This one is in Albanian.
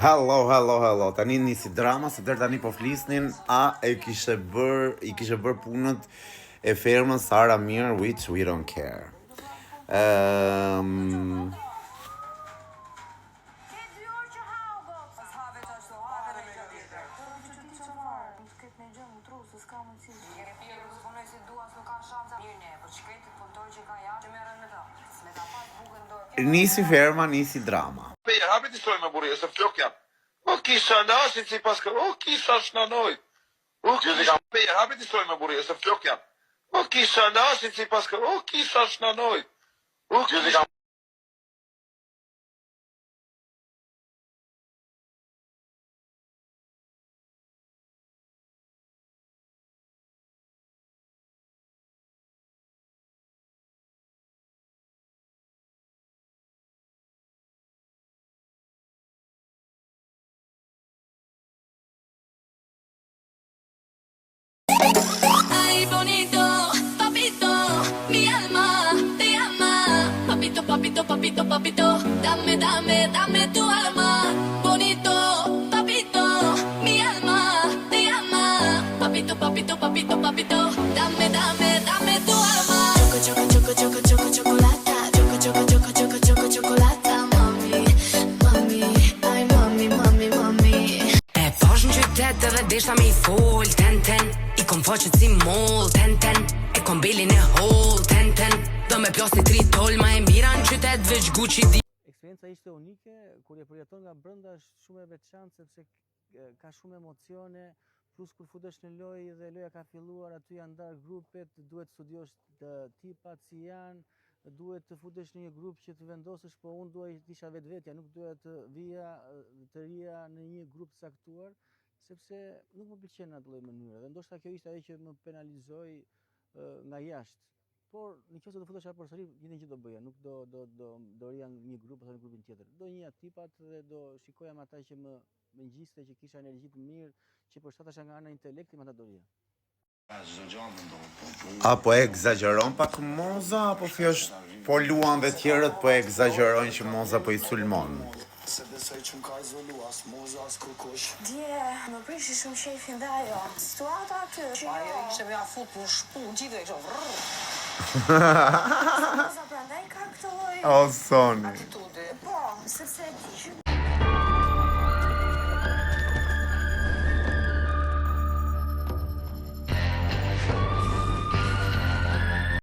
Hello. Tani nisi drama, se deri tani po flisnin, i kishe bër punët e fermës Sara Mir, which we don't care. Nisi ferma, nisi drama. Hapi të shtrojnë me burje, se flok jam. O kisha nashin si paska, o kisha shnanoj. O kisha hapi të shtrojnë me burje, se flok jam. O kisha nashin si paska, o kisha shnanoj. O kisha Ay, bonito, papito, mi alma te llama. Papito, dame tu alma. Bonito, papito, mi alma te llama. Papito, dame tu alma. Chocolata. Chocolata, mami. Ay, mami. E pash në qytet edhe desha me I fol, ten. I kom faqet si moll, ten. E kom belin e hol, ten. Do me plasni 3 tol, ma e mira në qytet veç Gucci di. Eksperienca ishte unike, kur e përjeton nga brenda është shumë e veçantë sepse ka shumë emocione, plus kur futesh në lojë dhe loja ka filluar, aty janë ndarë grupet, duhet studiosh të tipat si janë, duhet të futesh në një grup që të vendosësh, po unë duaj të isha vetvetja, nuk duhet të vija të rija në një grup saktuar, sepse nuk më pëlqen atë lloj mënyre. Dhe ndoshta kjo ishte ajo që më penalizoi nga jashtë. Por nëse do futesha përsëri, gjë do bëja, nuk do rija një grup ose në grupin tjetër. Do njëja tipat dhe do shikoja me ata që më ngjiste, që kisha energji të mirë, që përshtatesha nga ana intelekti, me ata do rija. Apo e egzageron pak Moza, apo thjesht po luan dhe tjerët po e egzagerojnë që Moza po I sulmon? Se besoj që më ka izolu as Moza, as kërkush. Dje, më prishi shumë shefin dhe ajo. Situata aty, që Ajo ishte me ja fut për shpu, gjithë e kështë vrrrr. Moza prandaj ka këtë lloj O, Soni. Atitude. Po, sepse ti që